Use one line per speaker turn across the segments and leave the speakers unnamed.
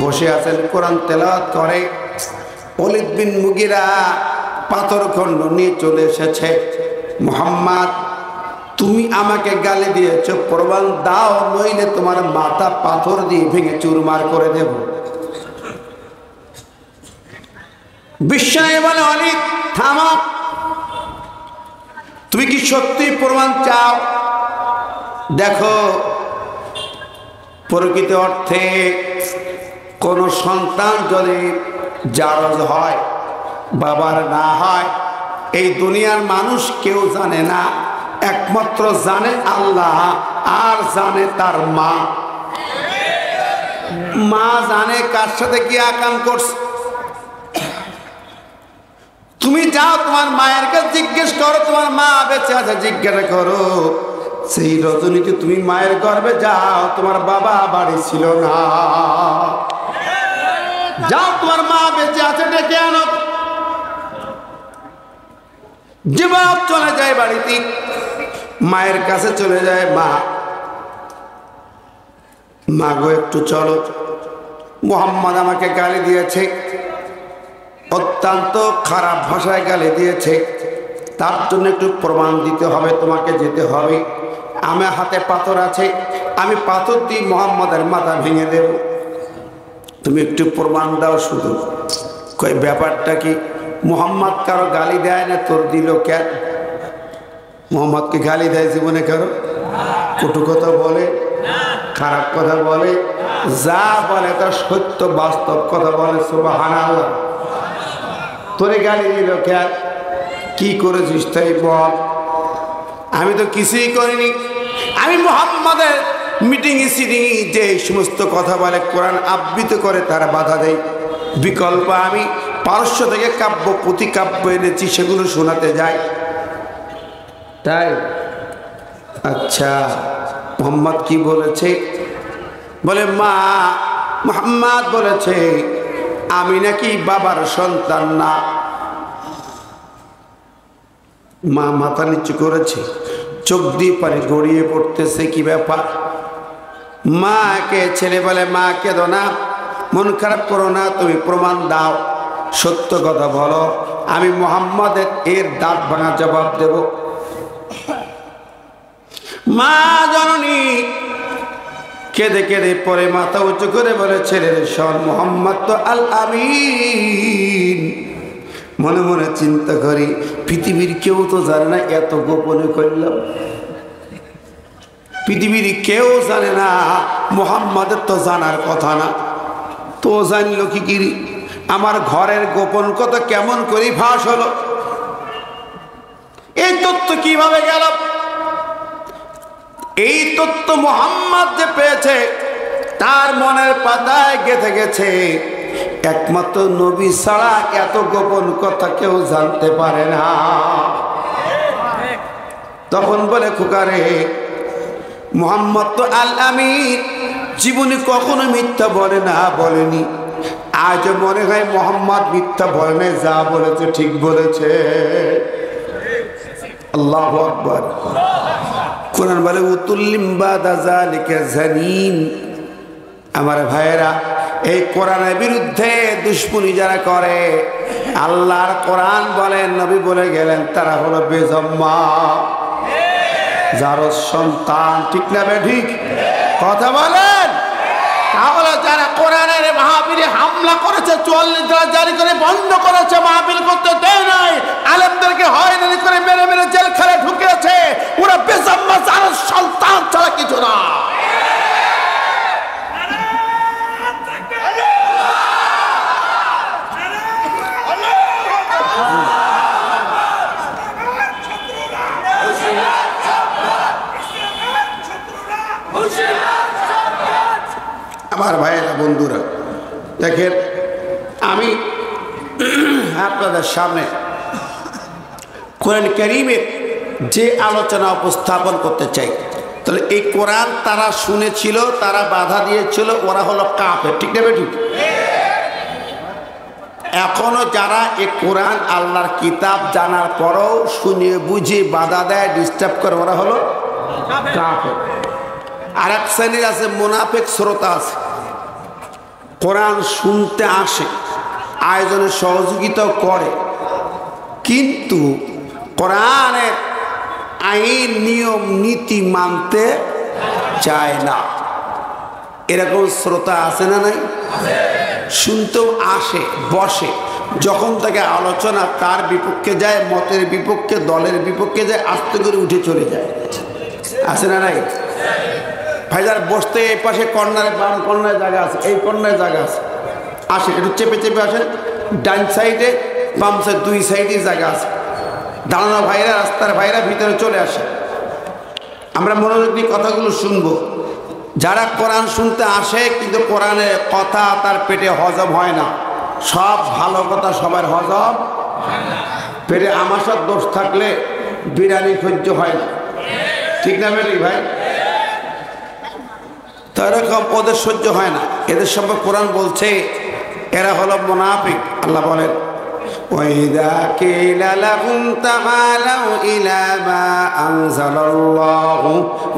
বসে আছেন, কোরআন তেলাওয়াত করে। ওলীদ বিন মুগীরা পাথর খণ্ড নিয়ে চলে এসেছে। মুহাম্মদ, তুমি আমাকে গালি দিয়েছ, প্রমাণ দাও, নইলে তোমার মাথা পাথর দিয়ে ভেঙে চুরমার করে দেব। বিশ্বনবী বলে, ওলীদ থামো, তুমি কি সত্যি প্রমাণ চাও? দেখো, প্রকৃত অর্থে কোন সন্তান যদি জারজ হয়, বাবার না হয়, এই দুনিয়ার মানুষ কেউ জানে না, একমাত্র জানে আল্লাহ, আর জানে তার মা। মা জানে কার সাথে কি আকাম করছে। তুমি যাও তোমার মায়ের কাছে জিজ্ঞেস করো, তোমার মা বেঁচে আছে জিজ্ঞাসা করো। সেই রজনীতে তুমি মায়ের গর্ভে যাও, তোমার বাবা বাড়ি ছিল না, যাও তোমার মা বেঁচে আছে ডেকে আনো। যুবক চলে যায় বাড়িতে, মায়ের কাছে চলে যায়। মা গো, একটু চলো, মুহাম্মদ আমাকে গালি দিয়েছে, অত্যন্ত খারাপ ভাষায় গালি দিয়েছে, তার জন্য একটু প্রমাণ দিতে হবে, তোমাকে যেতে হবে। আমার হাতে পাথর আছে, আমি পাথর দিয়ে মুহাম্মদের মাথা ভেঙে দেব, তুমি একটু প্রমাণ দাও শুধু। কই ব্যাপারটা কি? মুহাম্মদ কারো গালি দেয় না, তোর দিল কেন? মুহাম্মদকে গালি দেয় জীবনে কারো? কটু কথা বলে, খারাপ কথা বলে, যা বলে তা সত্য বাস্তব কথা বলে। সুবহানাল্লাহ। তোরে গালি দিল কেন? কি করেছিস তাই বল। আমি তো কিছুই করিনি। আমি মুহাম্মাদের মিটিং সিটিং যে সমস্ত কথা বলে, কোরআন আবৃত করে, তারা বাধা দেয়। বিকল্প আমি পারস্য থেকে কাব্য প্রতিকাব্য এনেছি, সেগুলো শোনাতে যাই। তাই? আচ্ছা, মুহাম্মদ কি বলেছে? বলে, মা, মুহাম্মদ বলেছে আমি নাকি বাবার সন্তান না। মা মাথা নিচু করেছে, চোখ দিয়ে পানি গড়িয়ে পড়তেছে। কি ব্যাপার? মাকে ছেলে বলে, মা কেঁদো না, মন খারাপ করো না, তুমি প্রমাণ দাও, সত্য কথা বলো, আমি মুহাম্মদের এর দাঁত ভাঙা জবাব দেব। মা জননী কেঁদে কেঁদে পরে মাথা উঁচু করে বলে, ছেলের শোন, মুহাম্মদ তো আল আমিন। মনে মনে চিন্তা করি, পৃথিবীর কেউ তো জানে না, এত গোপনে করলাম। পৃথিবীর কেউ জানে না, মুহাম্মাদের তো জানার কথা না, তো জানলো কি কিরি? আমার ঘরের গোপন কথা কেমন করে ফাঁস হলো? এই তথ্য কিভাবে গেল? এই তথ্য মুহাম্মদ যে পেয়েছে, তার মনের পাতায় গেঁথে গেছে। একমাত্র নবী ছাড়া এত গোপন কথা কেউ জানতে পারে না। তখন বলে, খোকারে, মুহাম্মদ তো আল আমিন, জীবনে কখনো মিথ্যা বলে না, বলেনি। আজ মনে হয় মুহাম্মদ মিথ্যা বলে না, যা বলেছে ঠিক বলেছে। আল্লাহু আকবার। কোরআন বলে, উতুল্লিম বাদা যালিকা জানিন। আমার ভাইয়েরা, এই কোরআনের বিরুদ্ধে দুশ্মনী যারা করে, আল্লাহর কোরআন বলেন, নবী বলে গেলেন, তারা হলো বেজম্মা, যার সন্তান। ঠিক না বে ঠিক? কথা বলেন। তাহলে যারা কোরআনের মাহফিলে হামলা করেছে, 44 জারি করে বন্ধ করেছে, মাহফিল করতে দেয় নাই, আলেমদেরকে হয়রানি করে মেরে মেরে জেলখানায় ঢুকিয়েছে, ওরা বেজম্মা, যার সন্তান ছাড়া কিছু না। আমার ভাইয়েরা, বন্ধুরা, দেখেন, আমি আপনাদের সামনে কোরআন কারীমের যে আলোচনা উপস্থাপন করতে চাই। তাহলে এই কোরআন তারা শুনেছিল, তারা বাধা দিয়েছিল, ওরা হলো কাফের। ঠিক না ঠিক? এখনো যারা এই কোরআন আল্লাহর কিতাব জানার পরও শুনে বুঝে বাধা দেয়, ডিস্টার্ব করে, ওরা হলো কাফের। আর এক শ্রেণীর আছে মুনাফিক শ্রোতা আছে, কোরআন শুনতে আসে, আয়োজনে সহযোগিতা করে, কিন্তু কোরআনের আইন নিয়ম নীতি মানতে চায় না। এরকম শ্রোতা আছে না নাই? শুনতেও আসে, বসে, যখন তাকে আলোচনা তার বিপক্ষে যায়, মতের বিপক্ষে, দলের বিপক্ষে যায়, আস্তে করে উঠে চলে যায়। আছে না নাই? ভাইজার বসতে এই পাশে কর্নারে, বাম কর্নারে জায়গা আছে, এই কর্নারে জায়গা আছে, আসে একটু চেপে চেপে আসে, ডান সাইডে বাম সাইড দুই সাইডে জায়গা আছে। দাঁড়ানো ভাইরা, রাস্তার ভাইরা ভিতরে চলে আসে, আমরা মনোযোগ দিয়ে কথাগুলো শুনবো। যারা কোরআন শুনতে আসে কিন্তু কোরআনের কথা তার পেটে হজম হয় না, সব ভালো কথা সবার হজম, পেটে আমাশার দোষ থাকলে বিরিয়ানি সহ্য হয় না, ঠিক না বেরি ভাই? তো এরকম ওদের সহ্য হয় না, এদের সম্পর্কে কোরআন বলছে এরা হলো মুনাফিক। আল্লাহ বলেন وَإِذَا قِيلَ لَهُمْ تَعَالَوْا إِلَى مَا أَنزَلَ اللَّهُ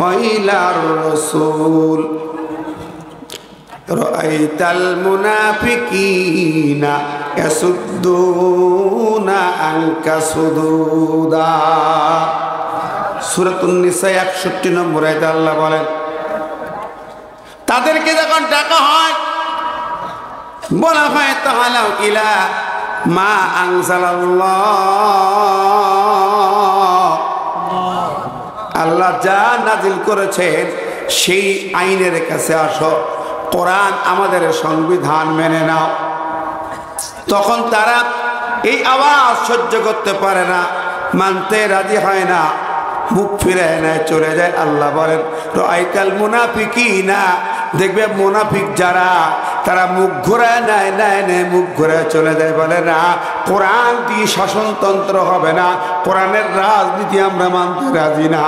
وَإِلَى الرَّسُولِ رَأَيْتَ الْمُنَافِقِينَ يَصُدُّونَ عَنكَ صُدُودًا। সূরাতুন নিসা 61 নম্বর আয়াতে আল্লাহ বলেন তাদেরকে যখন ডাকা হয়, বলা হয় তাআলাউ ইলা মা আনজালাল্লাহ, আল্লাহ যা নাজিল করেছেন সেই আইনের কাছে আসো, কোরআন আমাদের সংবিধান মেনে নাও। তখন তারা এই আওয়াজ সহ্য করতে পারে না, মানতে রাজি হয় না, মুখ ফিরে নেয়, চলে যায়। আল্লাহ বলেন রাআইতাল মুনাফিকিনা, দেখবে মুনাফিক যারা তারা মুখ ঘুরায় নেয়, মুখ ঘুরায় চলে যায়, বলে না কোরআন দিয়ে শাসনতন্ত্র হবে না, কোরআনের রাজনীতি আমরা মানতে রাজি না।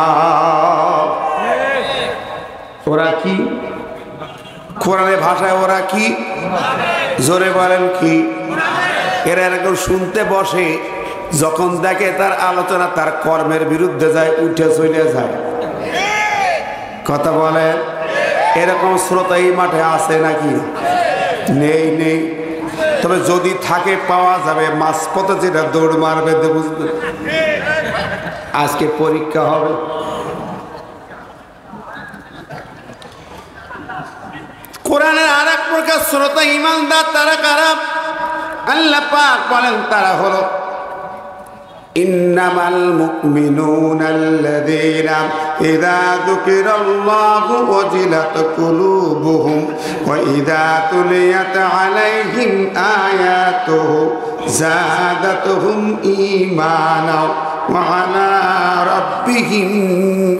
ওরা কি? কোরআনের ভাষায় ওরা কি? জোরে বলেন কি? এরা এরকম শুনতে বসে, যখন দেখে তার আলোচনা তার কর্মের বিরুদ্ধে যায়, উঠে চলে যায়। কথা বলে এরকম শ্রোতা এই মাঠে আছে নাকি? নেই। তবে যদি থাকে পাওয়া যাবে, মাঝপথে যেটা দৌড় মারবে বুঝবে। আজকে পরীক্ষা হবে। কোরআনের আর এক প্রকার শ্রোতা ঈমানদার, তারা কারা? আল্লাহ পাক বলেন তারা হলো ইন্নামাল মুমিনুনাল্লাযীনা ইযা যুকিরাল্লাহু ওয়াজিলাত কুলুবুহুম ওয়া ইযা তুলিয়াত আলাইহিম আয়াতুহু যাদাতুহুম ঈমানা ওয়া আলা রাব্বিহিম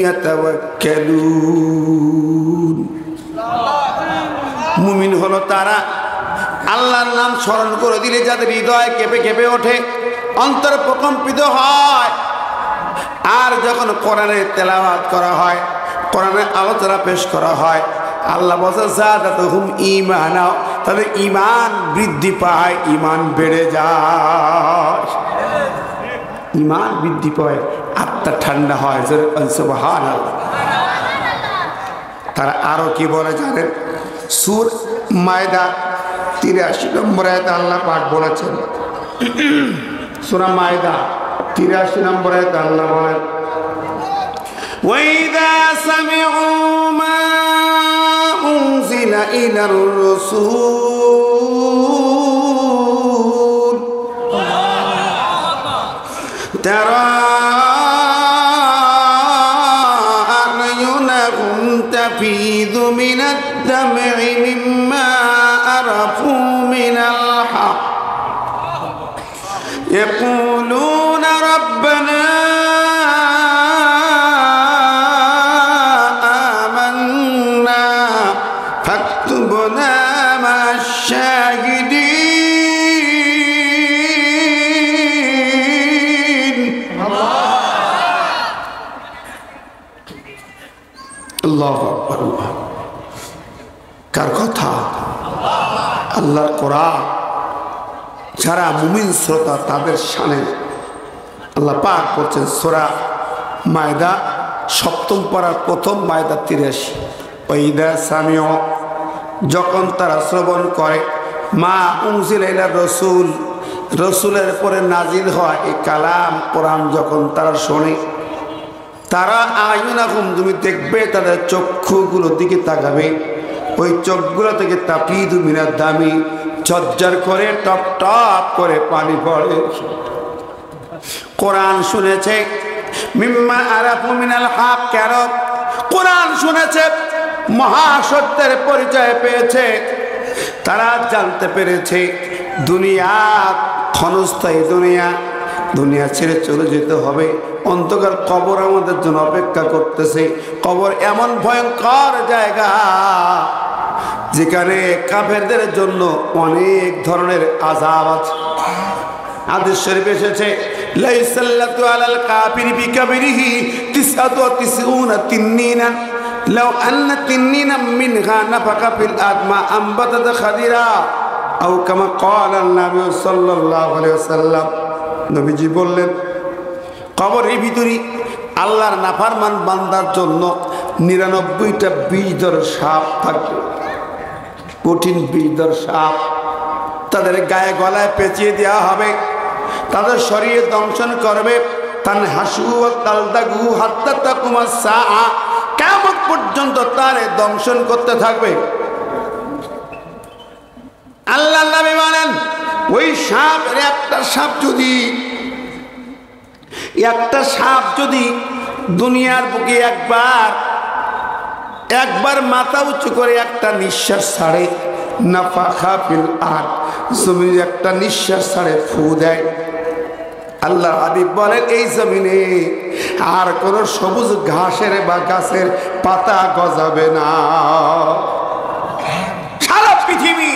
ইয়াতাওয়াক্কালুন। মুমিন হলো তারা আল্লাহর নাম স্মরণ করে দিলে যাদের হৃদয় কেঁপে কেঁপে ওঠে, অন্তর প্রকম্পিত হয়। আর যখন কোরআনের তেলাওয়াত করা হয়, কোরআনের আলোচনা পেশ করা হয়, আল্লাহ বলেন যাদাতুহুম ঈমানা, তাদের ঈমান বৃদ্ধি পায়, ঈমান বেড়ে যায়, ঈমান বৃদ্ধি পায়, আত্মা ঠান্ডা হয়। সুবহানাল্লাহ। তারা আরো কি বলে জানেন? সূরা মায়দা 83 নম্বর আয়াতে আল্লাহ পাক বলেছেন, সূরা মায়দা 83 নম্বর আয়াতে আল্লাহ বলেন ওয়াইদা সামিউ মা উনজিলা ইলার রাসূল তারা আ'য়ুনাহুম তাফিযু মিনাদ দাম'i মিম্মা আরাফু মিনাল হক يقولون ربنا آمنا فاكتبنا مع الشاهدين। আল্লাহু আকবার। কার কথা? আল্লাহর কোরআন। যারা মুমিন শ্রোতা তাদের শানে আল্লাহ পাক করছেন সূরা মায়দা 7ম পারার প্রথম মায়দা 83 ওয়াইদা সামিউ যখন তারা শ্রবণ করে মা উনজিলা ইলা রাসূল, রসুলের পরে নাজিল হওয়া এই কালাম কোরআন যখন তারা শোনে, তারা আয়ুনাহুম, তুমি দেখবে তাদের চক্ষুগুলোর দিকে তাকাবে, ওই চোখগুলো থেকে তাফিদু মিনাদ দামি, ঝরঝর করে টপ টপ করে পানি পড়ে। কোরআন শুনেছে মিম্মা আরাফু মিনাল হক, কেন কোরআন শুনেছে মহাসত্যের পরিচয় পেয়েছে, তারা জানতে পেরেছে দুনিয়া ক্ষণস্থায়ী, দুনিয়া ছেড়ে চলে যেতে হবে, অন্ধকার কবর আমাদের জন্য অপেক্ষা করতেছে। কবর এমন ভয়ঙ্কর জায়গা যেখানে কাফেরদের জন্য অনেক ধরনের আযাব আছে। হাদিস শরীফে এসেছে লাইসাল্লাতু আলাল কাফিরি বিকাবিরিহি তিসআতু ওয়া তিসউনা তিন্নিনা লাউ আন্না তিন্নিনা মিনহা নাফাকা ফিল আদমা আমবাতাত খাদিরা আও কামা ক্বালা নবী সাল্লাল্লাহু আলাইহি ওয়াসাল্লাম। নবীজি বললেন কবরের ভিতরে আল্লাহর নাফরমান বান্দার জন্য 99টা বিষধর সাপ থাকবে, কঠিন বিষধর সাপ। তাদের গায়ে গলায় পেঁচিয়ে দেওয়া হবে, তাদের শরীরে দংশন করবে। তান হাসু তালদাগু হাত্তা তাকুমা সাআ, কিয়ামত পর্যন্ত তারে দংশন করতে থাকবে। আল্লাহ নবী বলেন ওই সাপ, একটা সাপ যদি দুনিয়ার বুকে একবার মাথা উঁচু করে একটা নিঃশ্বাস ছাড়ে, নাফাখা ফিল আরদ, জমিনে একটা নিঃশ্বাস ছাড়ে, ফু দেয়, আল্লাহ হাবিব বলেন এই জমিনে আর কোন সবুজ ঘাসের বা গাছের পাতা গজাবে না। সারা পৃথিবী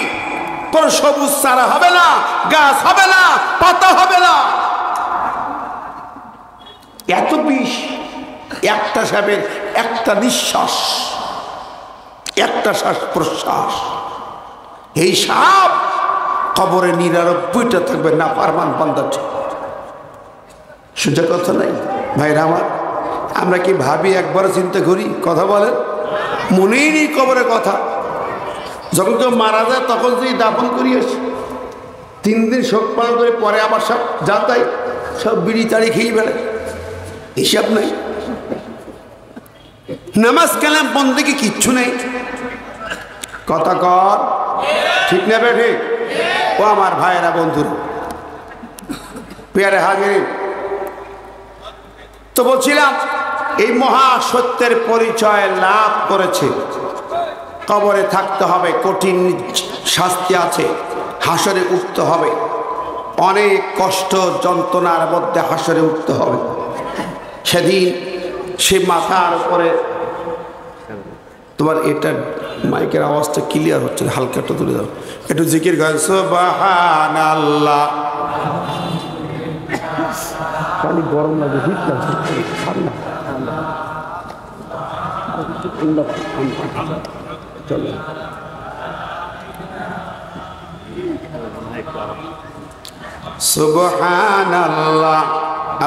কোন সবুজ চারা হবে না, গাছ হবে না, পাতা হবে না। এত বিষ একটা সাপের, একটা নিঃশ্বাস, একটা শ্বাস প্রশ্বাস। এই সাপ কবরে 99টা থাকবে নাফরমান বান্দা। সোজা কথা নাই ভাইরা আমার, আমরা কি ভাবি, একবার চিন্তা করি, কথা বলেন, মনেই নেই কবরের কথা। যখন কেউ মারা যায় তখন যদি দাফন করি আসি, 3 দিন শোক পালন করে পরে আবার সব যা তাই সব বিড়ি তাড়ি খেয়ে বেড়ায়, হিসাব নাই। নামাজ কালাম বন্দেগী কিচ্ছু নেই, কথা কর ঠিক না বেঠে? ও আমার ভাইয়েরা, বন্ধুরা, পেয়ারে হাজির, তো বলছিলাম এই মহা সত্যের পরিচয় লাভ করেছে, কবরে থাকতে হবে, কঠিন শাস্তি আছে, হাসরে উঠতে হবে, অনেক কষ্ট যন্ত্রণার মধ্যে হাসরে উঠতে হবে। সেদিন সে মাথার উপরে, তোমার এটা মাইকের আওয়াজটা ক্লিয়ার হচ্ছে না, হালকা একটু তুলে দাও, একটু জিকির গান, সুবহানাল্লাহ। খালি গরম লাগে, হিট লাগছে, ঠান্ডা চলো। সুবহানাল্লাহ,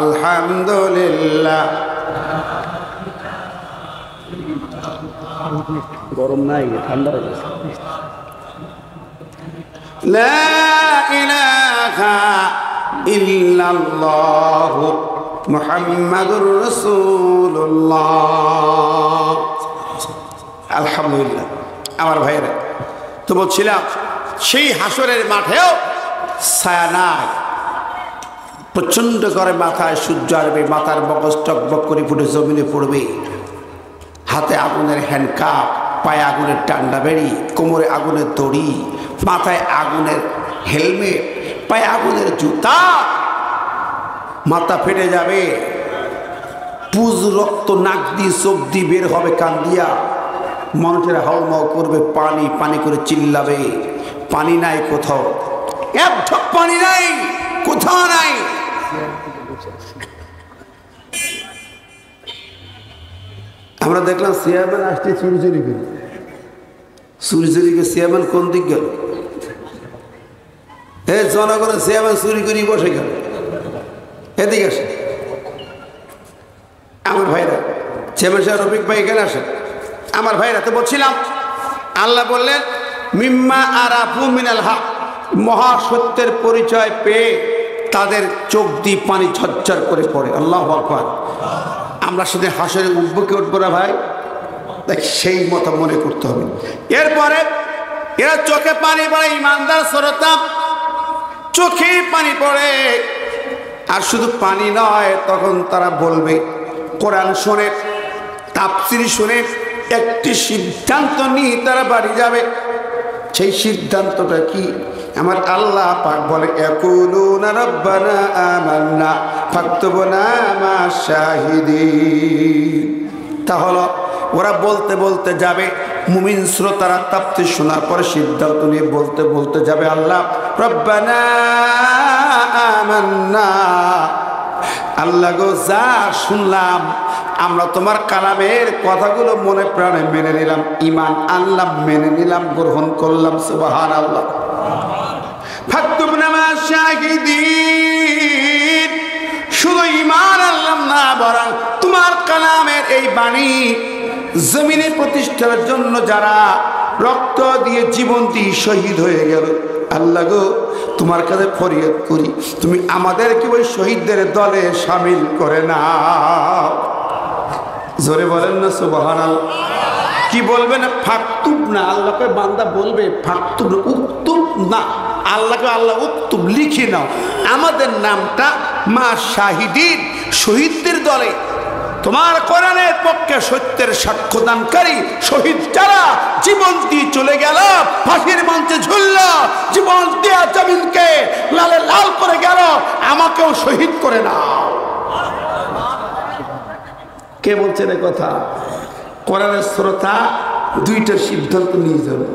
আলহামদুলিল্লাহ, গরম নাই, ঠান্ডা হয়ে গেছে। লা ইলাহা ইল্লাল্লাহু মুহাম্মাদুর রাসূলুল্লাহ। আলহামদুলিল্লাহ। আমার ভাইয়েরা, তো বলছিলাম সেই হাসরের মাঠেও ছায়া নাই, প্রচন্ড করে মাথায় সূর্য আসবে, মাথার মগজ টকবক করে ফুটে জমিনে পড়বে, হাতে আগুনের হ্যান্ডকাপ, পায়ে আগুনের টান্ডা বেড়ি, কোমরে আগুনের দড়ি, মাথায় আগুনের হেলমেট, পায়ে আগুনের জুতা, মাথা ফেটে যাবে, পুজ রক্ত নাক দিয়ে চোখ দিয়ে বের হবে কান দিয়া, মানুষের হাউমাউ করবে, পানি পানি করে চিল্লাবে, পানি নাই কোথাও, এক ঢোক পানি নাই কোথাও নাই। আমরা দেখলাম চেয়ারম্যান আসতে চুরি চুরি করে, চুরি চুরি করে চেয়ারম্যান কোন দিক গেল? হে জনগণের চেয়ারম্যান চুরি করি বসে গেল, এদিকে আসে। আমার ভাইরা, চেয়ারম্যান সাহেব রফিক ভাই এখানে আসেন। আমার ভাইরা, তো বলছিলাম আল্লাহ বললেন মিম্মা আরাফু মিনাল হক, মহাসত্যের পরিচয় পেয়ে তাদের চোখ দিয়ে পানি ঝরঝর করে পড়ে। আল্লাহু আকবার। আমরা সেদিন হাসরে উঠবো কি উঠবো না ভাই? দেখ, সেই মতো মনে করতে হবে। এরপরে এরা চোখে পানি পড়ে, ইমানদার শ্রোতা, চোখে পানি পড়ে। আর শুধু পানি নয়, তখন তারা বলবে, কোরআন শুনে, তাফসীর শুনে একটি সিদ্ধান্ত নিয়ে তারা বাড়ি যাবে। সেই সিদ্ধান্তটা কি? আমার আল্লাহ পাক বলে, ইয়াকুলুনা রাব্বানা আমান্না ফাকতুবনা মা'আশ শাহিদিন। তাহলে ওরা বলতে বলতে যাবে, মুমিন শ্রোতারা তাফসীর শোনার পরে সিদ্ধান্ত নিয়ে বলতে বলতে যাবে, আল্লাহ রব্বানা আমান্না, আল্লাহ গো যা শুনলাম আমরা তোমার কালামের কথাগুলো মনে প্রাণে মেনে নিলাম, ঈমান আনলাম, মেনে নিলাম, গ্রহণ করলাম। সুবহানাল্লাহ। ফাকতুবনা মা'আশ শাহিদিন। শুধু ঈমান আনলাম না, বরং তোমার কালামের এই বাণী জমিনে প্রতিষ্ঠার জন্য যারা রক্ত দিয়ে জীবন দিয়ে শহীদ হয়ে গেল, আল্লাহ গো তোমার কাছে ফরিয়াদ করি, তুমি আমাদেরকে ওই শহীদদের দলে শামিল করে নাও। জোরে বলেন না সুবহানাল্লাহ। কি বলবেন? ফাকতুব না, আল্লাহকে বান্দা বলবে ফাকতুব, উক্তুব না, আল্লাহকে আল্লাহ উক্তুব, লিখে নাও আমাদের নামটা মা শাহিদিন, শহীদদের দলে। তোমার কোরআনের পক্ষে সত্যের সাক্ষ্যদানকারী শহীদ যারা জীবন দিয়ে চলে গেল, ফাঁসির মঞ্চে ঝুলল, জীবন দিয়ে জমিনকে লালে লাল করে গেল, আমাকেও শহীদ করে নাও। কে বলছেন এ কথা? কোরআনের শ্রোতা দুইটা সিদ্ধান্ত নিয়ে যাবে,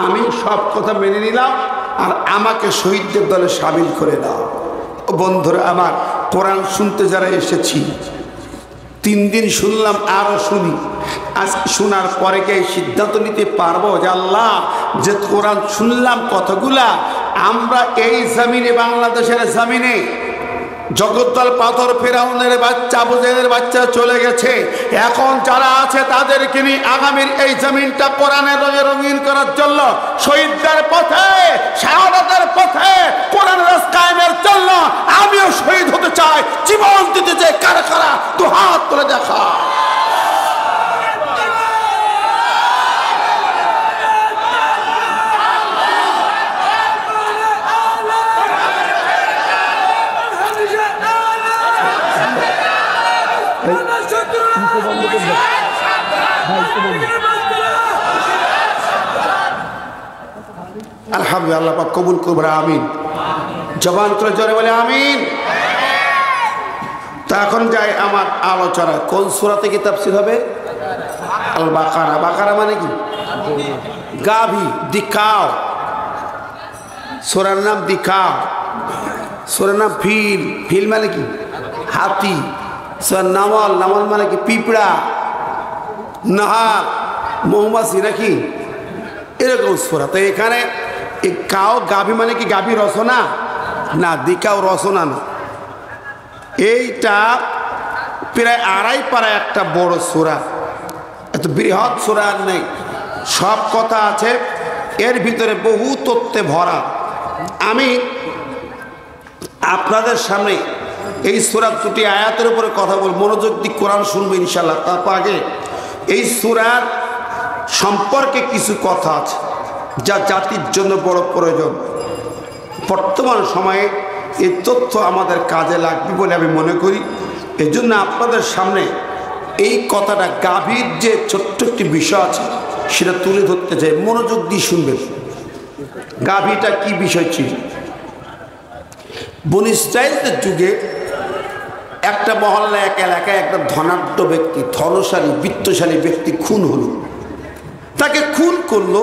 আমি সব কথা মেনে নিলাম আর আমাকে শহীদদের দলে শামিল করে দাও। বন্ধুরা আমার, কোরআন শুনতে যারা এসেছি, 3 দিন শুনলাম, আরো শুনি, আজ শোনার পরে কি এই সিদ্ধান্ত নিতে পারবো যে আল্লাহ যে কোরআন শুনলাম কথাগুলা আমরা এই জমিনে, বাংলাদেশের জমিনে জগদ্দল পাথর ফেরাউনের বাচ্চা, আবু জেহেলের বাচ্চা চলে গেছে, এখন যারা আছে তাদেরকে নিয়ে আগামীর এই জমিনটা কোরআনের রঙে রঙিন করার জন্য, শহীদদের পথে, শাহাদাতের পথে, কোরআনের কায়েমের জন্য আমিও শহীদ হতে চাই, জীবন দিতে চাই। কারা কারা দু হাত তুলে দেখা। আলহামদুলিল্লাহ, পাক কবুল করবে, আমিন। জবান তুলে জোরে বলে আমিন। তা এখন যাই আমার আলোচনা। কোন সূরা থেকে তাফসীর হবে? আল বাকারা। বাকারা মানে কি? গাভী, দিকাও। সূরার নাম দিকাও, সূরার নাম ফিল। ফিল মানে কি? হাতি। সূরা নামল। নামল মানে কি? পিঁপড়া। নাহার, মৌমাছি নাকি এরকম সূরা। তো এখানে এই কাও, গাভী মানে কি গাভী রচনা না, দিকাও রচনা না। এইটা প্রায় 2.5 পারা একটা বড় সূরা, এত বৃহৎ সূরা আর নেই, সব কথা আছে এর ভিতরে, বহু তথ্যে ভরা। আমি আপনাদের সামনে এই সূরার 2টি আয়াতের উপরে কথা বল, মনোযোগ দিয়ে কোরআন শুনবো ইনশাল্লাহ। তারপর আগে এই সূরার সম্পর্কে কিছু কথা আছে যা জাতির জন্য বড় প্রয়োজন। বর্তমান সময়ে এই তথ্য আমাদের কাজে লাগবে বলে আমি মনে করি। এজন্য আপনাদের সামনে এই কথাটা, গাভীর যে ছোট্ট একটি বিষয় আছে সেটা তুলে ধরতে চাই, মনোযোগ দিয়ে শুনবেন। গাভীটা কি বিষয় ছিল? বনী ইসরাঈলের যুগে একটা মহল্লা, এক এলাকায় একটা ধনাঢ্য ব্যক্তি, ধনশালী, বিত্তশালী ব্যক্তি খুন হলো। তাকে খুন করলো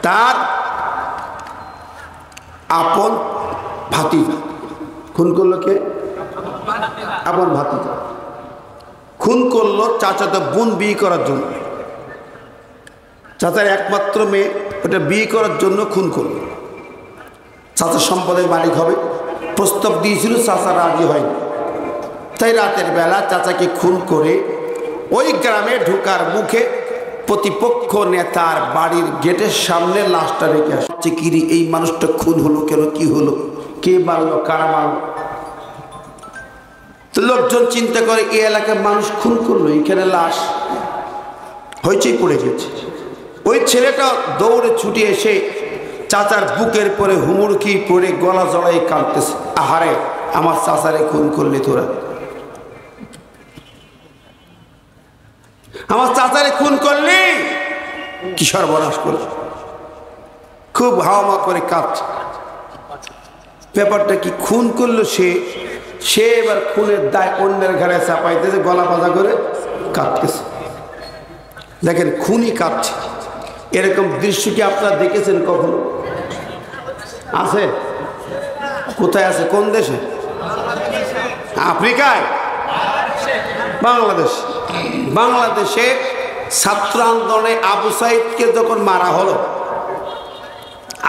তার আপন ভাতিজা। খুন করলো কে? আপন ভাতিজা। খুন করলো চাচাতো বোন বিয়ে করার জন্য। চাচার একমাত্র মেয়ে, ওটা বিয়ে করার জন্য খুন করলো। চাচার সম্পদের মালিক হবে, প্রস্তাব দিয়েছিল, চাচা রাজি হয়নি। তাই রাতের বেলা চাচাকে খুন করে ওই গ্রামে ঢোকার মুখে প্রতিপক্ষ নেতার বাড়ির গেটের সামনে লাশটা রেখে আসছে। কিরি এই মানুষটা খুন হলো কেন, কি হলো, কে মারলো, কারা মারলো? তো লোকজন চিন্তা করে এই এলাকার মানুষ খুন করলো, এখানে লাশ হইচই পড়ে গেছে। ওই ছেলেটা দৌড়ে ছুটে এসে চাচার বুকের পরে হুমুড়কি পড়ে গলা জড়াই কাঁদতেছে, আহারে আমার চাচারে খুন করলি তোরা, আমার চাচারে খুন করলি, কি সর্বনাশ করলি। খুব হাওয়া করে কাঁদছে। ব্যাপারটা কি, খুন করলো সে, সে এবার খুনের দায় অন্যের ঘরে চাপাইতেছে, গলা বাঁধা করে কাঁদতেছে। দেখেন খুনি কাঁদছে, এরকম দৃশ্য কি আপনারা দেখেছেন কখনো? আছে? কোথায় আছে? কোন দেশে? আফ্রিকায়? বাংলাদেশ। বাংলাদেশে ছাত্র আন্দোলনে আবু সাইদকে যখন মারা হলো,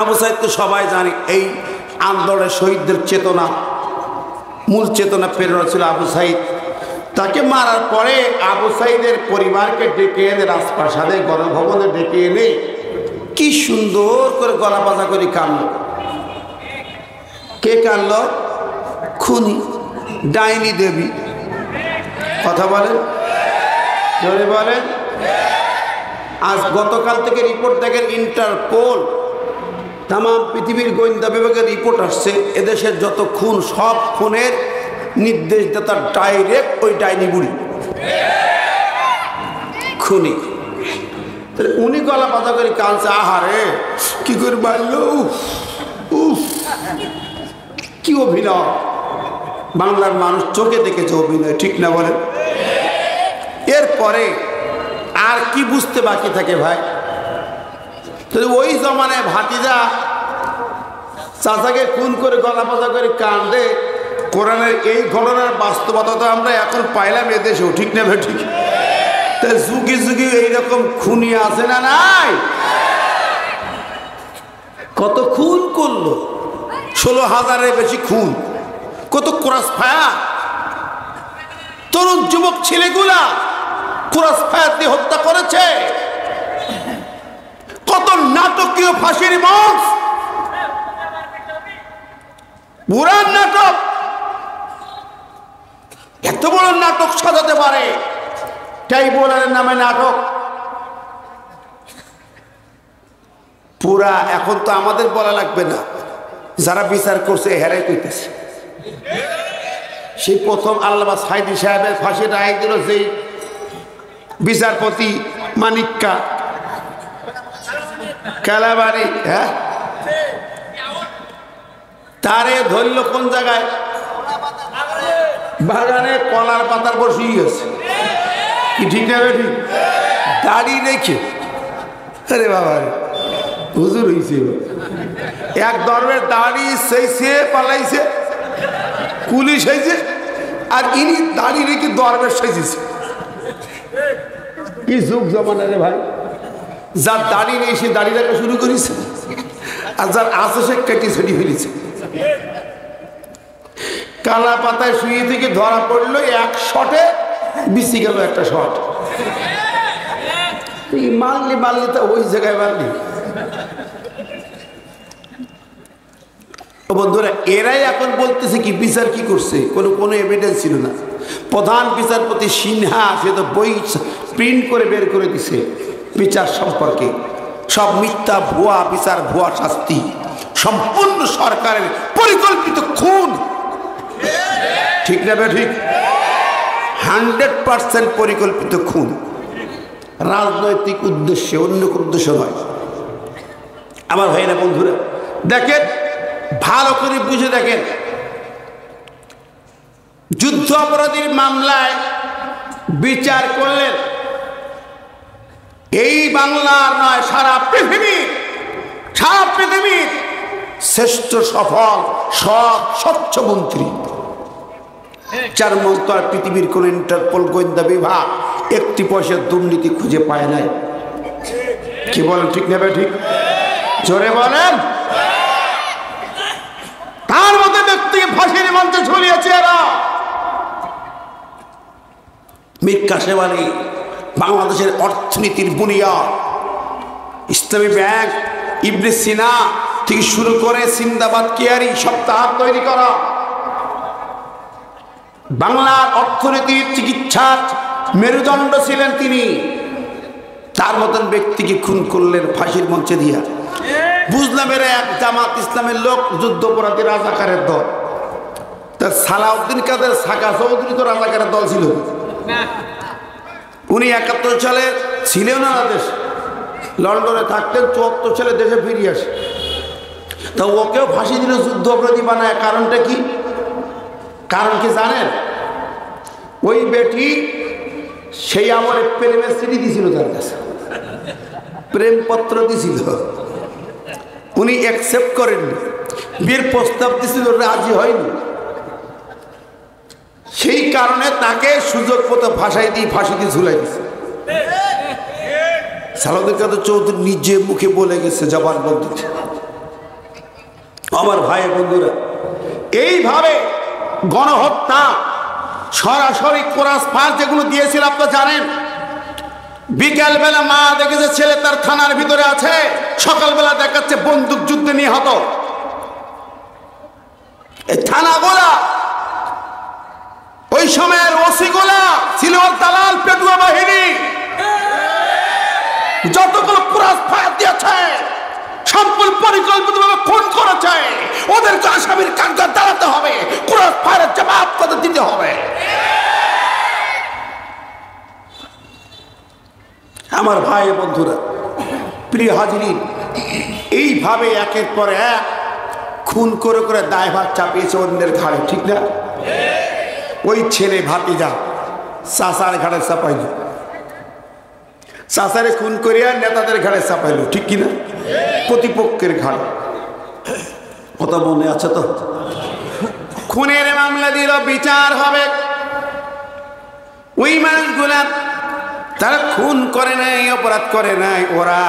আবু সাইদ তো সবাই জানি এই আন্দোলনের শহীদদের চেতনা, মূল চেতনা প্রেরণা ছিল আবু সাইদ। তাকে মারার পরে আবু সাইদের পরিবারকে ডেকে এনে রাজপ্রাসাদে গণভবনে ডেকে এনে কি সুন্দর করে গলা বাঁধা করে কাঁদল। কে কাঁদল? খুনি, ডাইনি দেবী। কথা বলেন, জোরে বলেন। আজ গতকাল থেকে রিপোর্ট দেখেন, ইন্টারপোল তাম পৃথিবীর গোয়েন্দা বিভাগের রিপোর্ট আসছে, এদেশের যত খুন সব খুনের নির্দেশদাতা ডাইরেক্ট ওই ডাইনি বুড়ি, খুনি। উনি গলা বাঁধা করে কাঁদছে, আহারে কি করে মারল, কি অভিনয়। বাংলার মানুষ চোখে দেখেছে অভিনয়, ঠিক না বলেন? এরপরে আর কি বুঝতে বাকি থাকে ভাই? ওই জমানায় ভাতিজা চাচাকে খুন করে গলা বাঁধা করে কান্দে, কোরআনের এই ঘটনার বাস্তবতা তো আমরা এখন পাইলাম এদেশেও, ঠিক না ভাই? ঠিক। তা যুগে যুগে এইরকম খুনি আছে না নাই? কত খুন করলো, 16,000-এর বেশি খুন, কত ক্রস ফায়ার, তরুণ যুবক ছেলেগুলা ক্রস ফায়ার দিয়ে হত্যা করেছে, কত নাটকীয় ফাঁসির মঞ্চ, পুরান নাটক, এত বড় নাটক সাজাতে পারে ট্রাইব্যুনালের নামে নাটক পুরা। এখন তো আমাদের বলা লাগবে না, যারা বিচার করছে হেরাই কইতেছে। সেই প্রথম আল্লামা সাইদি সাহেবের ফাঁসি রায় দিল সেই বিচারপতি মানিক্কা কালাবাড়ি, হ্যাঁ, তারে ধরল কোন জায়গায়? বাগানে কলার পাতার বসিয়ে গেছে, কি ঠিক না? ঠিক। দাড়ি রেখে, আরে বাবা হুজুর হয়েছে, এক ধর্মের দাড়ি সেইছে পালাইছে, পুলিশ হয়েছে, আর ইনি দাড়ি রেখে দরবেশ সেজেছে। কি যুগ জমানা রে ভাই! যার দাড়ি নেই সে দাড়ি রাখা শুরু করেছে, আর যার আছে সে কেটে ছড়ি ফেলেছে। কালা পাতায় শুয়ে থেকে ধরা পড়লো, এক শটে বিসি গেল একটা শট। মারলি মারলি তা ওই জায়গায় মারলি। বন্ধুরা, এরাই এখন বলতেছে কি বিচার কি করছে, কোনো এভিডেন্স ছিল না। প্রধান বিচারপতি সিনহা সে তো বই প্রিন্ট করে বের করে দিছে বিচার সম্পর্কে, সব মিথ্যা, ভুয়া বিচার, ভুয়া শাস্তি, সম্পূর্ণ সরকারের পরিকল্পিত খুন, ঠিক না বে ঠিক? 100% পরিকল্পিত খুন, রাজনৈতিক উদ্দেশ্যে, অন্য কোনো উদ্দেশ্য নয়। আমার ভাইরা বন্ধুরা দেখেন, ভালো করে বুঝে দেখেন, যুদ্ধ অপরাধীর মামলায় বিচার করলেন এই বাংলার নয়, সারা পৃথিবীর শ্রেষ্ঠ সফল সব স্বচ্ছ মন্ত্রী, যার মতো আর পৃথিবীর কোন ইন্টারপোল গোয়েন্দা বিভাগ একটি পয়সার দুর্নীতি খুঁজে পায় নাই। কি বলেন, ঠিক নেবে? ঠিক, জোরে বলেন। তার মধ্যে ব্যক্তিকে ফাঁসির মঞ্চে ঝুলিয়েছে এরা। মীর কাসেম আলী বাংলাদেশের অর্থনীতির বুনিয়াদ ইসলামী ব্যাংক, ইবনে সিনা থেকে শুরু করে সিন্দাবাদ কেয়ারি সপ্তাহ তৈরি করা। বাংলার অর্থনীতির চিকিৎসার মেরুদণ্ড ছিলেন তিনি। তার মতন ব্যক্তিকে খুন করলেন ফাঁসির মঞ্চে দিয়া। বুঝলাম এরা এক জামাত ইসলামের লোক, যুদ্ধপরাধী রাজাকারের দল। তার সালাউদ্দিন কাদের সাকা চৌধুরী তো রাজাকারের দল ছিল। উনি ৭১ সালে ছিলেন না দেশ, লন্ডনে থাকতেন, ৭৪ সালে দেশে ফিরে আসে। তা ওকেও ফাঁসি দিল যুদ্ধ অপরাধী বানায়। কারণটা কি? কারণ কি জানেন? ওই বেটি সেই আমলে প্রেমের চিঠি দিছিল, তার কাছে প্রেমপত্র দিছিল, উনি অ্যাকসেপ্ট করেননি। বিয়ের প্রস্তাব দিছিল, রাজি হয়নি। সেই কারণে তাকে সুযোগ মতো ভাষায় দিয়ে ফাঁসি দিয়ে ঝুলাই দিছে। সালাউদ্দিন কাদের চৌধুরী নিজে মুখে বলে গেছে জবানবন্দিতে। আমার ভাই বন্ধুরা, এইভাবে গণহত্যা সরাসরি কোরাস ফাঁস যেগুলো দিয়েছিল আপনারা জানেন। বিকালবেলা মা দেখেছে ছেলে তার থানার ভিতরে আছে, সকালবেলা দেখাচ্ছে বন্দুক যুদ্ধে নিহত। এই থানাগুলা, ওই সময়ের ওসিগুলা ছিল দালাল পেটুয়া বাহিনী। যতগুলো কোরাস ফাঁস দিয়েছে সম্পূর্ণ পরিকল্পিতভাবে খুন করেছে, ওদেরকে আসামির কাঠগড়ায় দাঁড়াতে হবে, কোরাস ফাঁসের জবাব তাদের দিতে হবে। আমার ভাই বন্ধুরা, প্রিয় হাজিরিন, এইভাবে একের পর এক খুন করে করে দায়ভার চাপিয়েছে অন্যের ঘাড়ে, ঠিক না? ওই ছেলে ভাতিজা চাচার ঘাড়ে চাপাইল, চাচারে খুন করিয়া নেতাদের ঘাড়ে চাপাইল, ঠিক কিনা? প্রতিপক্ষের ঘাড়ে। কথা মনে আছে তো? খুনের মামলা দিল, বিচার হবে। ওই মানুষগুলা তারা খুন করে নাই, অপরাধ করে নাই, ওরা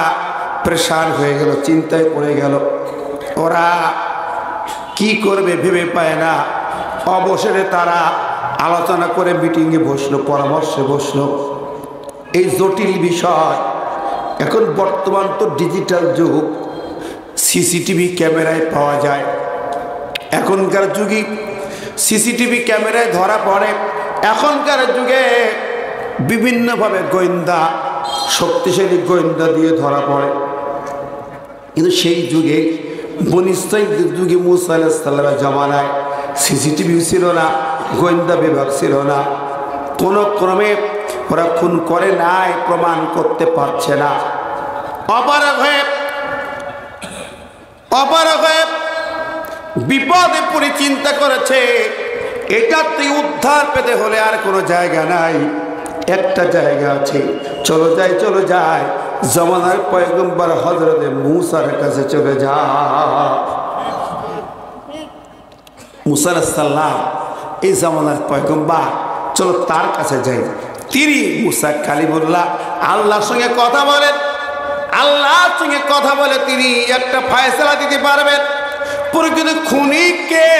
প্রেশার হয়ে গেল, চিন্তায় পড়ে গেল। ওরা কি করবে ভেবে পায় না। অবসরে তারা আলোচনা করে মিটিংয়ে বসলো, পরামর্শে বসলো। এই জটিল বিষয়, এখন বর্তমান তো ডিজিটাল যুগ, সিসিটিভি ক্যামেরায় পাওয়া যায়। এখনকার যুগে সিসিটিভি ক্যামেরায় ধরা পড়ে। এখনকার যুগে বিভিন্নভাবে গোয়েন্দা, শক্তিশালী গোয়েন্দা দিয়ে ধরা পড়ে। কিন্তু সেই যুগে বনী ইসরাঈলের যুগে মুসা আলাইহিস সালামের জামানায় সিসিটিভি ছিল না, গোয়েন্দা বিভাগ ছিল না। কোনো ক্রমে ওরা খুন করে নাই, প্রমাণ করতে পারছে না। অপারগ হয়ে বিপদে পড়ে চিন্তা করেছে, এটার থেকে উদ্ধার পেতে হলে আর কোনো জায়গা নাই, একটা জায়গা আছে, চলো যাই জামানার পয়গম্বর হযরত মুসার কাছে চলে যা। মুসা আলাইহিস সালাম এই জামানার পয়গম্বর, চলো তার কাছে যাই। তিনি মুসা কালিমুল্লাহ আল্লাহর সঙ্গে কথা বলেন। আল্লাহর সঙ্গে কথা বলে তিনি একটা ফয়সালা দিতে পারবেন। প্রকৃত খুনি কে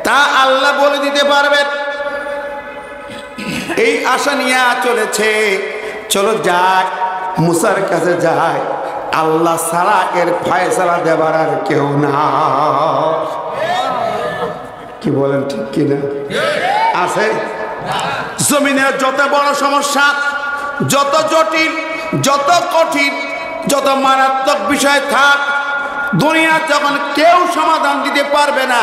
তা আল্লাহ বলে দিতে পারবেন। এই আশা নিয়ে চলেছে, চলো যাই মুসার কাছে যায়। আল্লাহ ছাড়া এর ফয়সালা দেবার আর কেউ না। কি বলেন, ঠিক কিনা? আছে জমিনের যত বড় সমস্যা, যত জটিল, যত কঠিন, যত মারাত্মক বিষয় থাক, দুনিয়া যখন কেউ সমাধান দিতে পারবে না,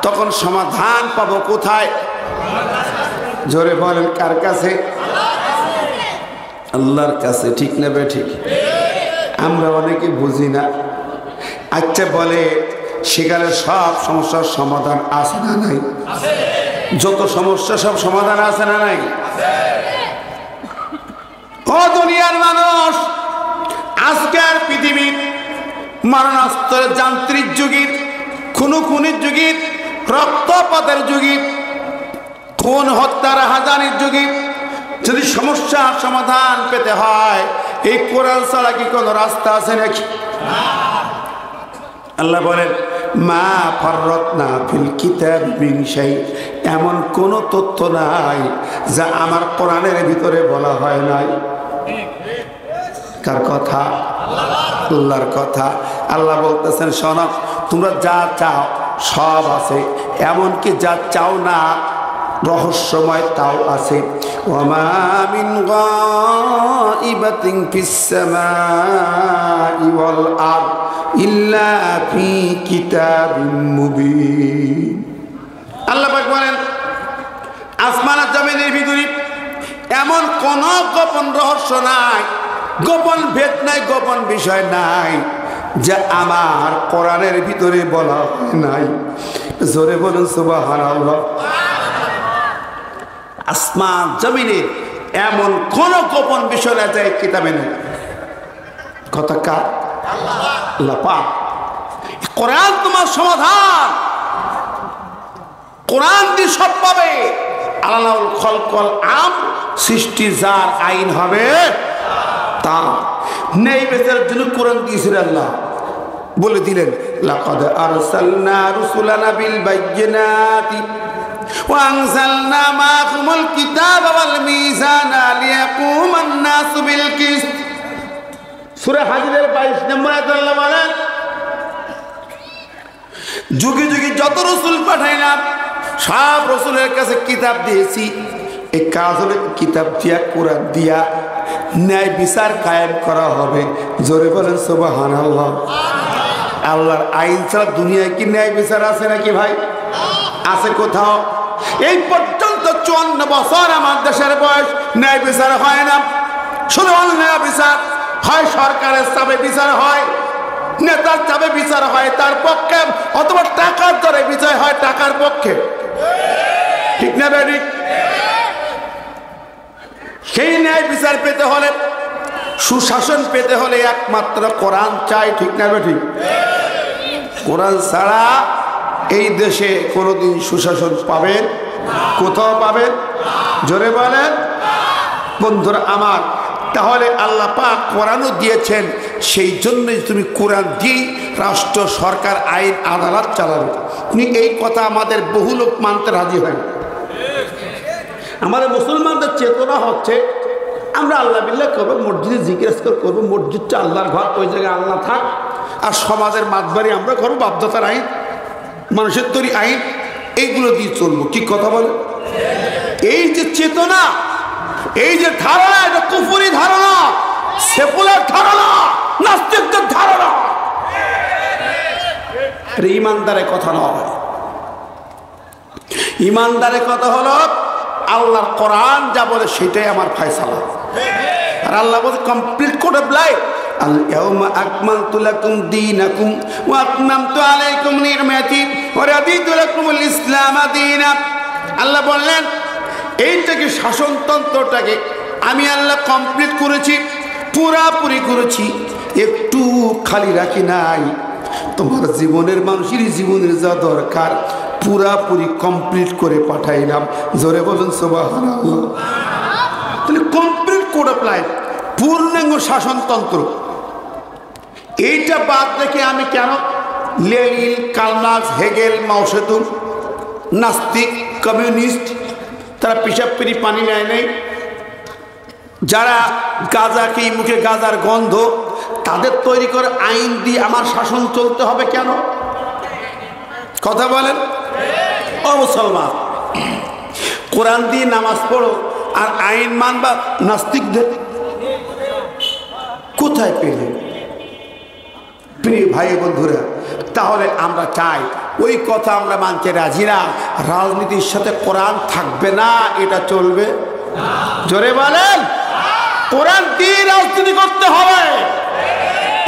তখন সমাধান পাবো কোথায়? জোরে বলেন, কার কাছে? আল্লাহর কাছে, ঠিক না বে ঠিক? আমরা অনেকে বুঝি না। আচ্ছা বলে, সেখানে সব সমস্যার সমাধান আছে না নাই? যত সমস্যা সব সমাধান আছে না নাই? ও দুনিয়ার মানুষ, আজকের পৃথিবীর মারণাস্ত্রের যান্ত্রিক যুগের, খুনির যুগের, রক্তপাতের যুগের, খুন হত্যার হাজানির যুগে যদি সমস্যার সমাধান পেতে হয়, এই কোরআন ছাড়া কি কোনো রাস্তা আছে নাকি? আল্লাহ বলেন, মা ফাররাতনা ফিল কিতাব মিন শাই, এমন কোন তথ্য নাই যা আমার কোরআনের ভিতরে বলা হয় নাই। কার কথা? আল্লাহর কথা। আল্লাহ বলতেছেন শোনো, তোমরা যা চাও সব আছে, এমনকি যা চাও না রহস্যময় তাও আছে। ওয়ামা মিন গাইবাতিন ফিস সামাই ওয়াল আরদ ইল্লা ফি কিতাবিম মুবিন। আল্লাহ পাক বলেন আসমান আর জমিনের ভিতরে এমন কোন গোপন রহস্য নাই, গোপন ভেদ নাই, গোপন বিষয় নাই যা আমার কোরআনের ভিতরে বলা নাই। জোরে বলুন সুবহানাল্লাহ। আসমান জমিনে এমন কোন গোপন বিষয় না যায় কিতাবে নেই। কথা কার? আল্লাহ পাক। কোরআন তোমার সমাধান, কোরআন দিয়ে সব পাবে। আলাউল খলকল আম, সৃষ্টি যার আইন হবে তা। নেই বেচার জন্য কোরআন দিয়েছিলেন আল্লাহ, বলে দিলেন লাকাদ আরসালনা রুসুলানা বিল বাইয়িনাতি ওয়া আনজালনা মাআহুমুল কিতাবা ওয়াল মিজানা লিয়াকুমান নাসু বিল কিসত। সূরা হাজরের 22 নম্বর আয়াতে আল্লাহ বলেন যুগে যুগে যত রসুল পাঠাইলাম সব রসুলের কাছে কিতাব দিয়েছি। এই কাজ হলে কিতাব দিয়া, কোরআন দিয়া ন্যায় বিচার কায়েম করা হবে। জোরে বলেন সুবহানাল্লাহ। আল্লাহর আইন ছাড়া দুনিয়ায় কি ন্যায় বিচার আছে নাকি ভাই? আছে কোথাও? এই পর্যন্ত 54 বছর আমার দেশের বয়স, ন্যায় বিচার হয় না। শুধু অন্যায় বিচার হয়, সরকারের চাপে বিচার হয়, নেতার চাপে বিচার হয় তার পক্ষে, অথবা টাকার দরে বিচার হয় টাকার পক্ষে। ঠিক না বেটি? সেই ন্যায় বিচার পেতে হলে, সুশাসন পেতে হলে একমাত্র কোরআন চাই। ঠিক না বেটি? কোরআন ছাড়া এই দেশে কোনোদিন সুশাসন পাবেন? কোথাও পাবেন? জোরে বলেন বন্ধুরা আমার। তাহলে আল্লাহ পাক কোরআনও দিয়েছেন, সেই জন্যই তুমি কোরআন দিয়ে রাষ্ট্র, সরকার, আইন, আদালত চালাবে। এই কথা আমাদের বহু লোক মানতে রাজি হয়। আমাদের মুসলমানদের চেতনা হচ্ছে আমরা আল্লাহ বিল্লাহ করবো, মসজিদে জিকির করবো, মসজিদটা আল্লাহর ঘর, ওই জায়গায় আল্লাহ থাক, আর সমাজের মাতবাড়ি আমরা করবো, বাধ্যতার আইন, মানুষের তৈরি আইন, এইগুলো দিয়ে চলবো। কি কথা বলে? এই যে চেতনা, এই যে ধারণা, এটা কুফরি ধারণা, সেকুলার ধারণা, নাস্তিকদের ধারণা। ইমানদারের কথা নয়। ইমানদারের কথা হলো আল্লাহর কোরআন যা বলে সেটাই আমার ফয়সালা। আর আল্লাহ বলে কমপ্লিট করে বলাই আল-ইয়াউমা আকমালতু লাকুম দীনাকুম ওয়া আতমামতু আলাইকুম নি'মাতি ওয়া রাদিতু লাকুমুল ইসলাম দীনা। আল্লাহ বললেন এইটাকে, শাসনতন্ত্রটাকে আমি আল্লাহ কমপ্লিট করেছি, পুরাপুরি করেছি, একটু খালি রাখি নাই। তোমার জীবনের, মানুষের জীবনের যা দরকার পুরাপুরি কমপ্লিট করে পাঠাইলাম। জোরে বলুন সুবহানাল্লাহ। তাহলে কমপ্লিট কোড অফ লাইফ, পূর্ণাঙ্গ শাসনতন্ত্র, এইটা বাদ রেখে আমি কেন লেনিন, কার্ল মার্কস, হেগেল, মাও সেতুং, নাস্তিক, কমিউনিস্ট, তারা পেশাব পেরি পানি নেয় নেই, যারা গাঁজা খেয়ে মুখে গাঁজার গন্ধ, তাদের তৈরি করে আইন দিয়ে আমার শাসন চলতে হবে কেন? কথা বলেন ও মুসলমান। কোরআন দিয়ে নামাজ পড়ো আর আইন মানবা নাস্তিকদের? কোথায় পেলে? প্রিয় ভাই বন্ধুরা, তাহলে আমরা চাই ওই কথা আমরা মানতে রাজি না। রাজনীতির সাথে কোরআন থাকবে না, এটা চলবে? জোরে বলেন। কোরআন দিয়ে রাজনীতি করতে হবে,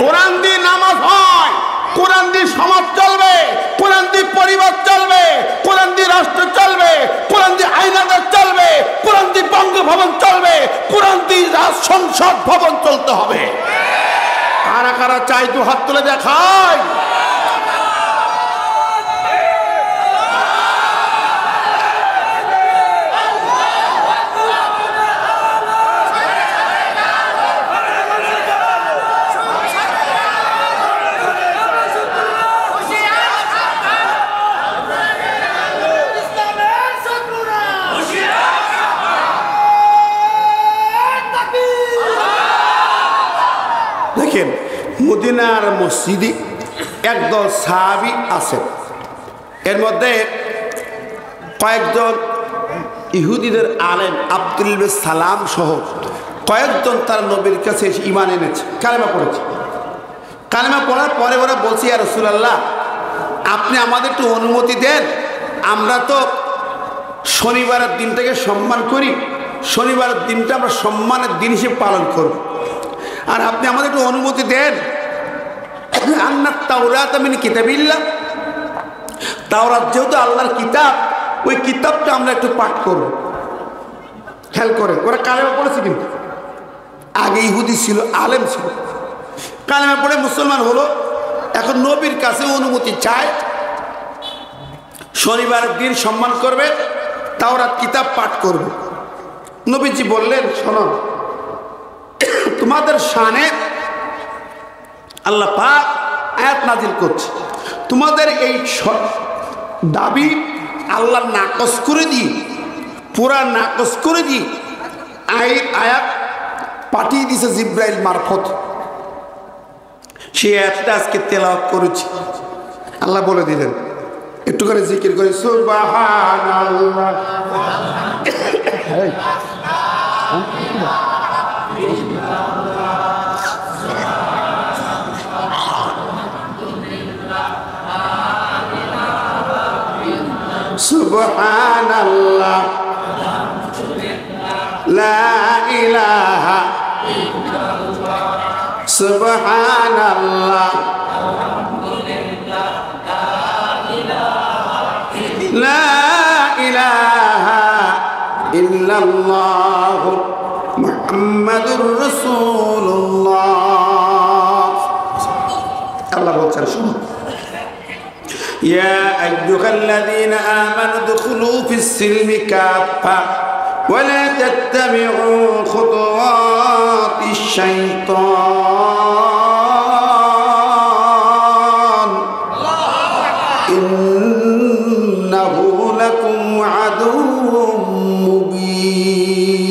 কোরআন দিয়ে নামাজ হয়, কোরআন দিয়ে সমাজ চলবে, কোরআন দিয়ে পরিবার চলবে, কোরআন দিয়ে রাষ্ট্র চলবে, কোরআন দিয়ে আইন আদালত চলবে, কোরআন দিয়ে বঙ্গভবন চলবে, কোরআন দিয়ে সংসদ ভবন চলতে হবে। কারা কারা চাই তো হাত তুলে দেখায়। মসজিদে একদল সাহাবী আছে, এর মধ্যে কয়েকজন ইহুদিদের আলেম আব্দুল সালাম সহ কয়েকজন তার নবীর কাছে এসে ঈমান এনেছে, কালেমা পড়েছে। কালেমা পড়ার পরে ওরা বলছে, ইয়া রাসূলুল্লাহ, আপনি আমাদের একটু অনুমতি দেন, আমরা তো শনিবারের দিনটাকে সম্মান করি, শনিবারের দিনটা আমরা সম্মানের দিন হিসেবে পালন করব, আর আপনি আমাদের একটু অনুমতি দেন, আন্নাত তাওরাত মিন কিতাবিল্লাহ, তাওরাত যেহেতু আল্লাহর কিতাব, ওই কিতাবটা আমরা একটু পাঠ করব। খেয়াল করে ওরা কালেমা পড়েছে, কিন্তু আগে ইহুদি ছিল, আলেম ছিল, কালেমা পড়ে মুসলমান হলো, এখন নবীর কাছে অনুমতি চায়, শনিবারের দিন সম্মান করবে, তাওরাত কিতাব পাঠ করবে। নবীজি বললেন, শোনো, তোমাদের শানে আল্লাহ পাক আয়াত নাজিল করছে, তোমাদের এই দাবি আল্লাহ নাকচ করে দিই, পুরা নাকচ করে দিই। আয়াত পাঠিয়ে দিছে জিব্রাইল মারফত, সেই আয়াতটা আজকে তেলাওয়াত করেছি। আল্লাহ বলে দিলেন, একটু করে জিকির করে সুবহানাল্লাহ। সুবহানাল্লাহ লা ইলাহা ইল্লাল্লাহ, সুবহানাল্লাহ লা ইলাহা ইল্লাল্লাহ মুহাম্মাদুর রাসূলুল্লাহ। আল্লাহ বলছেন, শুনুন, ইয়া আইয়ুহাল্লাযীনা আমানু দুখুলু ফিস-সিলমি কাফা ওয়া লা তাত্তাবিউ খুতুওয়াতিশ শাইতান ইন্নাহু লাকুম আদুউম মুবিন।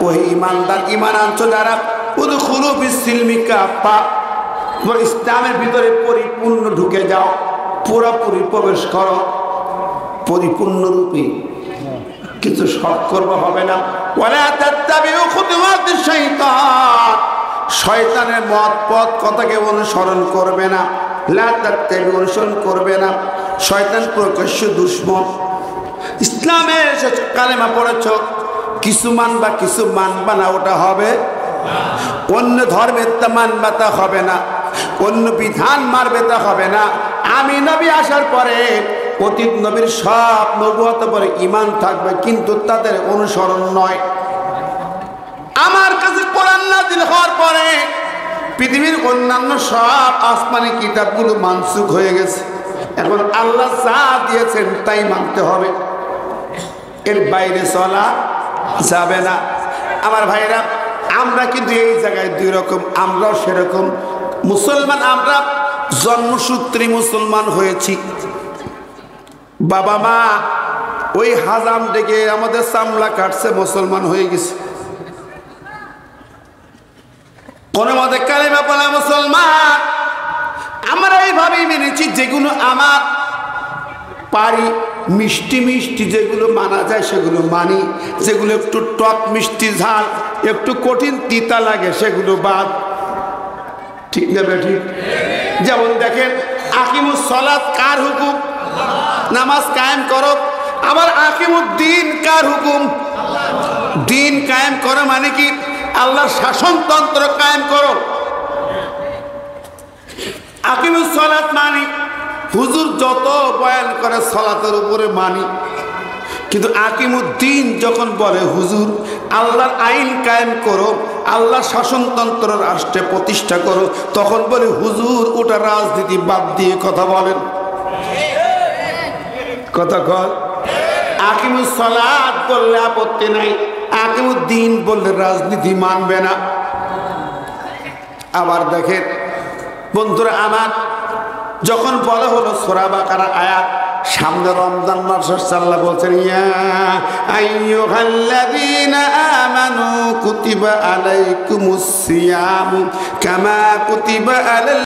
ওই ঈমানদার, ঈমান আনছো যারা, উদখুলু ফিস-সিলমি কাফা, তোমরা ইসলামের ভিতরে পরিপূর্ণ ঢুকে যাও, পুরোপুরি প্রবেশ করো, পরিপূর্ণরূপে, কিছু শর্ট করব হবে না। ওয়ালা তাত্তাবিউ খুতুওয়াতিশ শাইতান, শয়তানের মত পথ কথাকে অনুসরণ করবে না। লা তাত্তাবিউ, অনুসরণ করবে না, শয়তান প্রকাশ্য দুশমন। ইসলামে এসেছো, কালেমা পড়েছো, কিছু মানবা কিছু মানবা না, ওটা হবে অন্য ধর্মের তা মানবা, তা হবে না, অন্য বিধান মারবে, তা হবে না। আমি নবী আসার পরে অতীত নবীর সব নবুয়ত পরে ঈমান থাকবে, কিন্তু তাদের অনুসরণ নয়। আমার কাছে কোরআন নাযিল হওয়ার পরে পৃথিবীর অন্যান্য সব আসমানি কিতাবগুলো মানসুখ হয়ে গেছে, এখন আল্লাহ যা দিয়েছেন তাই মানতে হবে, এর বাইরে চলা যাবে না। আমার ভাইরা, আমরা কিন্তু এই জায়গায় দুই রকম, আমরাও সেরকম মুসলমান। আমরা জন্মসূত্রে মুসলমান হয়েছি, বাবা মা ওই হাজাম ডেকে আমাদের চামড়া কাটছে, মুসলমান হয়ে গেছে। কোন মতে কালেমা পড়া মুসলমান। আমরা এইভাবেই মেনেছি, যেগুলো আমার পারি, মিষ্টি মিষ্টি যেগুলো মানা যায় সেগুলো মানি, যেগুলো একটু টক মিষ্টি ঝাল একটু কঠিন তিতা লাগে সেগুলো বাদ। ঠিক না বেঠিক? যেমন দেখেন, আকিমুস সালাত কার হুকুম? নামাজ কায়েম করো। আবার আকিমুদ্দিন কার হুকুম? দিন কায়েম করো মানে কি? আল্লাহর শাসনতন্ত্র কায়েম করো। আকিমুস সালাত মানি, হুজুর যত বয়ান করে সালাতের উপরে মানি, কিন্তু আকিমুদ্দিন যখন বলে হুজুর আল্লাহর আইন কায়েম করো, আল্লাহর শাসনতন্ত্র রাষ্ট্রে প্রতিষ্ঠা করো, তখন বলে হুজুর ওটা রাজনীতি বাদ দিয়ে কথা বলেন। কথা কর। আকিমুস সালাত বললে আপত্তি নাই, আকিমুদ্দিন বললে রাজনীতি মানবে না। আবার দেখেন বন্ধুরা আমার, যখন বলা হলো সূরা বাকারা আয়াত সামনে রমজান মাস আসছে, আল্লাহ বলছেন ইয়া আইয়ুহাল্লাযীনা আমানু কুতিবা আলাইকুমুস সিয়াম কামা কুতিবা আলাল